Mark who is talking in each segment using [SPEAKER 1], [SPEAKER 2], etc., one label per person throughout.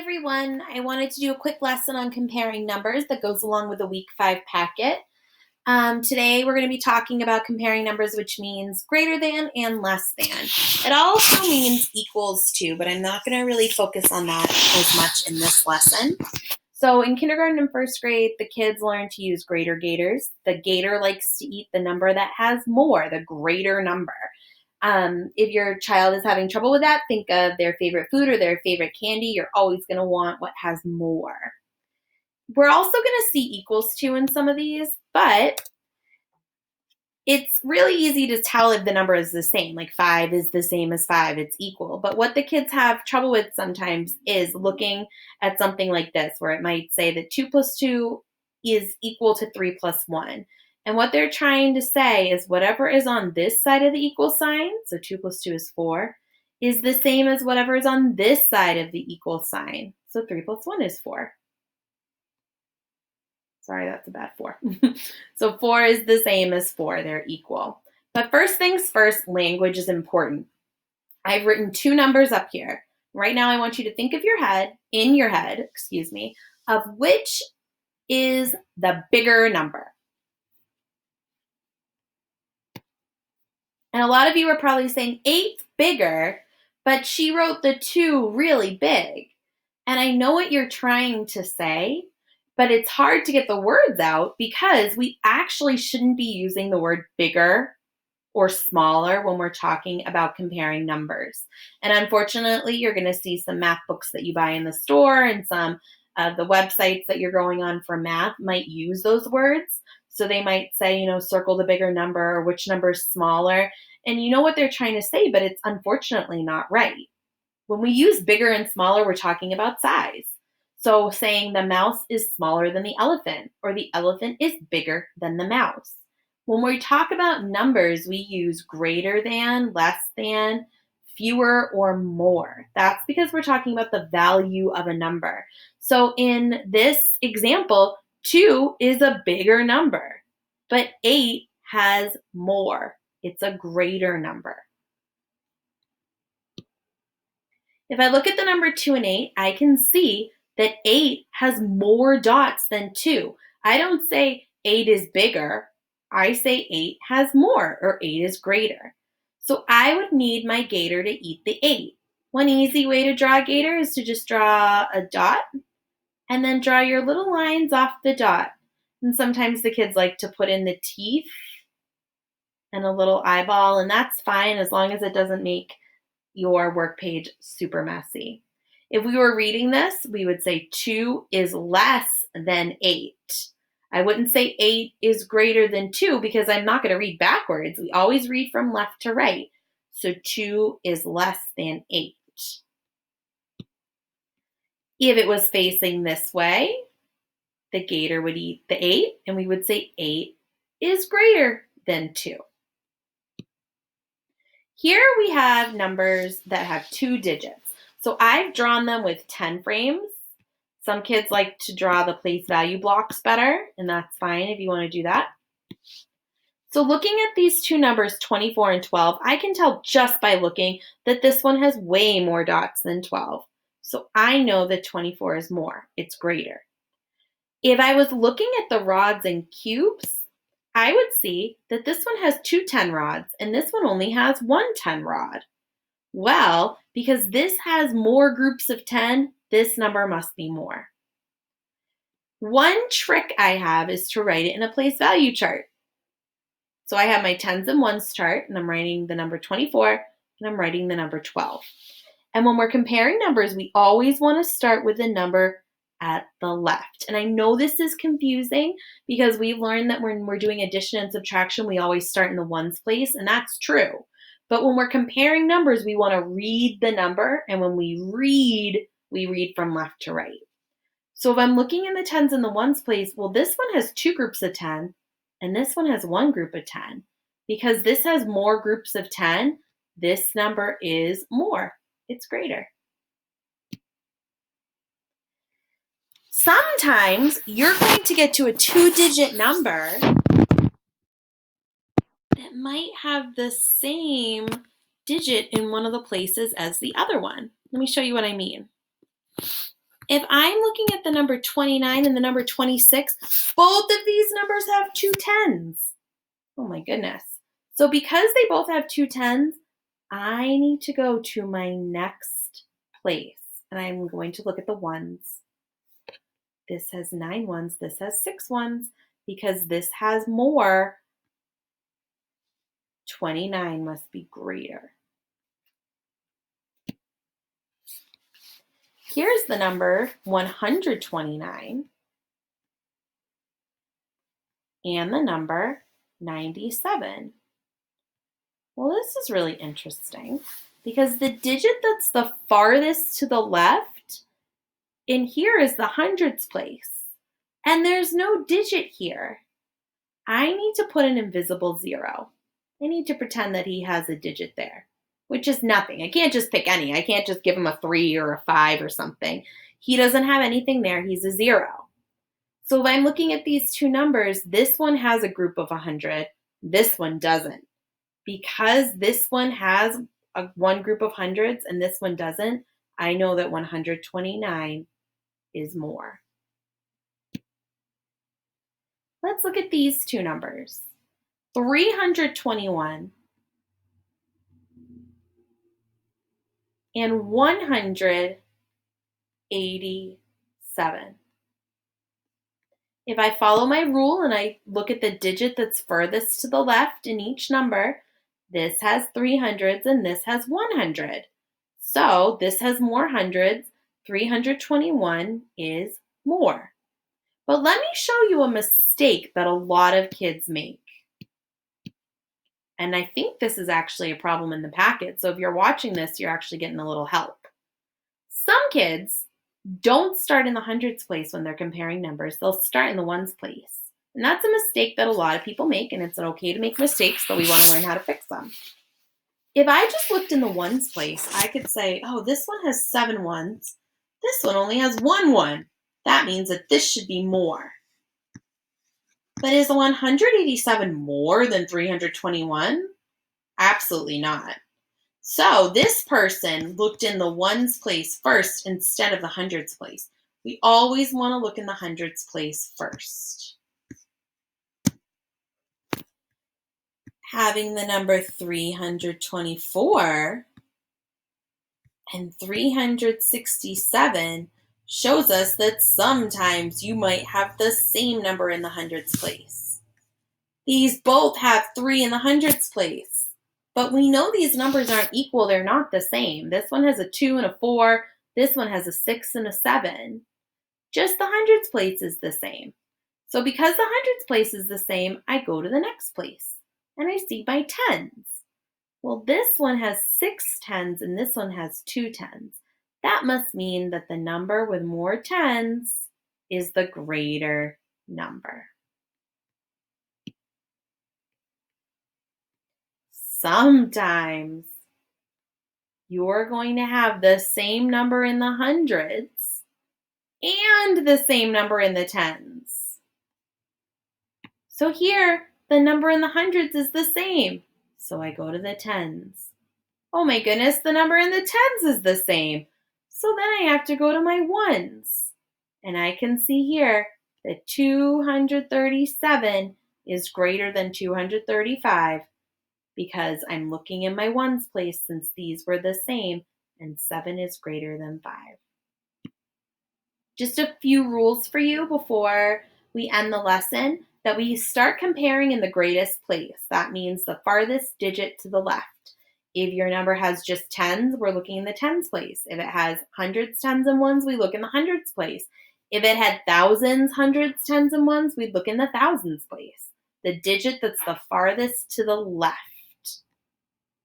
[SPEAKER 1] everyone. I wanted to do a quick lesson on comparing numbers that goes along with the week 5 packet. Today we're going to be talking about comparing numbers, which means greater than and less than. It also means equals to, but I'm not going to really focus on that as much in this lesson. So in kindergarten and first grade, the kids learn to use greater gators. The gator likes to eat the number that has more, the greater number. If your child is having trouble with that, think of their favorite food or their favorite candy. You're always going to want what has more. We're also going to see equals to in some of these, but it's really easy to tell if the number is the same. Like 5 is the same as 5, it's equal. But what the kids have trouble with sometimes is looking at something like this, where it might say that 2 plus 2 is equal to 3 plus 1. And what they're trying to say is whatever is on this side of the equal sign, so 2 plus 2 is 4, is the same as whatever is on this side of the equal sign. So 3 plus 1 is 4. Sorry, that's a bad 4. So 4 is the same as 4. They're equal. But first things first, language is important. I've written 2 numbers up here. Right now I want you to think of in your head, of which is the bigger number. And a lot of you are probably saying 8's bigger, but she wrote the 2 really big. And I know what you're trying to say, but it's hard to get the words out because we actually shouldn't be using the word bigger or smaller when we're talking about comparing numbers. And unfortunately, you're going to see some math books that you buy in the store, and some of the websites that you're going on for math might use those words. So they might say, circle the bigger number, or which number is smaller. And you know what they're trying to say, but it's unfortunately not right. When we use bigger and smaller, we're talking about size. So saying the mouse is smaller than the elephant, or the elephant is bigger than the mouse. When we talk about numbers, we use greater than, less than, fewer, or more. That's because we're talking about the value of a number. So in this example, 2 is a bigger number, but 8 has more. It's a greater number. If I look at the number 2 and 8, I can see that 8 has more dots than 2. I don't say 8 is bigger. I say 8 has more, or 8 is greater. So I would need my gator to eat the 8. One easy way to draw a gator is to just draw a dot and then draw your little lines off the dot. And sometimes the kids like to put in the teeth and a little eyeball, and that's fine as long as it doesn't make your work page super messy. If we were reading this, we would say 2 is less than 8. I wouldn't say 8 is greater than 2 because I'm not going to read backwards. We always read from left to right. So 2 is less than 8. If it was facing this way, the gator would eat the 8, and we would say 8 is greater than 2. Here we have numbers that have 2 digits. So I've drawn them with 10 frames. Some kids like to draw the place value blocks better, and that's fine if you want to do that. So looking at these 2 numbers, 24 and 12, I can tell just by looking that this one has way more dots than 12. So I know that 24 is more. It's greater. If I was looking at the rods and cubes, I would see that this one has 2 10 rods and this one only has 1 10 rod. Well, because this has more groups of 10, this number must be more. One trick I have is to write it in a place value chart. So I have my tens and ones chart, and I'm writing the number 24, and I'm writing the number 12. And when we're comparing numbers, we always want to start with the number at the left. And I know this is confusing because we've learned that when we're doing addition and subtraction, we always start in the ones place, and that's true. But when we're comparing numbers, we want to read the number, and when we read from left to right. So if I'm looking in the tens and the ones place, well, this one has 2 groups of 10, and this one has 1 group of 10. Because this has more groups of 10, this number is more. It's greater. Sometimes you're going to get to a 2-digit number that might have the same digit in one of the places as the other one. Let me show you what I mean. If I'm looking at the number 29 and the number 26, both of these numbers have two tens. Oh my goodness. So because they both have two tens, I need to go to my next place. And I'm going to look at the ones. This has 9 ones. This has 6 ones. Because this has more, 29 must be greater. Here's the number 129 and the number 97. Well, this is really interesting because the digit that's the farthest to the left in here is the hundreds place, and there's no digit here. I need to put an invisible 0. I need to pretend that he has a digit there, which is nothing. I can't just pick any. I can't just give him a 3 or a 5 or something. He doesn't have anything there. He's a 0. So if I'm looking at these two numbers, this one has a group of 100. This one doesn't. Because this one has one group of hundreds and this one doesn't, I know that 129 is more. Let's look at these two numbers. 321 and 187. If I follow my rule and I look at the digit that's furthest to the left in each number, this has 300s and this has 100. So this has more hundreds. 321 is more. But let me show you a mistake that a lot of kids make. And I think this is actually a problem in the packet. So if you're watching this, you're actually getting a little help. Some kids don't start in the hundreds place when they're comparing numbers. They'll start in the ones place. And that's a mistake that a lot of people make, and it's okay to make mistakes, but we want to learn how to fix them. If I just looked in the ones place, I could say, oh, this one has 7 ones. This one only has 1 1. That means that this should be more. But is 187 more than 321? Absolutely not. So this person looked in the ones place first instead of the hundreds place. We always want to look in the hundreds place first. Having the number 324 and 367 shows us that sometimes you might have the same number in the hundreds place. These both have 3 in the hundreds place, but we know these numbers aren't equal. They're not the same. This one has a 2 and a 4. This one has a 6 and a 7. Just the hundreds place is the same. So because the hundreds place is the same, I go to the next place and I see my tens. Well, this one has 6 tens and this one has 2 tens. That must mean that the number with more tens is the greater number. Sometimes you're going to have the same number in the hundreds and the same number in the tens. So here, the number in the hundreds is the same. So I go to the tens. Oh my goodness, the number in the tens is the same. So then I have to go to my ones. And I can see here that 237 is greater than 235 because I'm looking in my ones place since these were the same, and 7 is greater than 5. Just a few rules for you before we end the lesson, that we start comparing in the greatest place. That means the farthest digit to the left. If your number has just tens, we're looking in the tens place. If it has hundreds, tens, and ones, we look in the hundreds place. If it had thousands, hundreds, tens, and ones, we'd look in the thousands place. The digit that's the farthest to the left.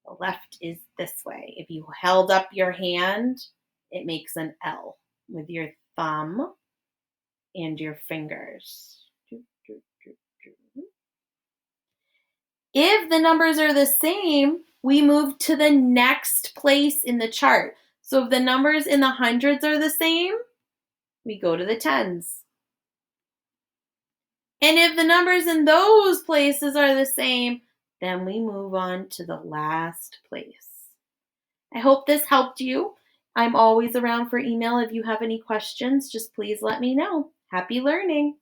[SPEAKER 1] The left is this way. If you held up your hand, it makes an L with your thumb and your fingers. If the numbers are the same, we move to the next place in the chart. So if the numbers in the hundreds are the same, we go to the tens. And if the numbers in those places are the same, then we move on to the last place. I hope this helped you. I'm always around for email if you have any questions. Just please let me know. Happy learning!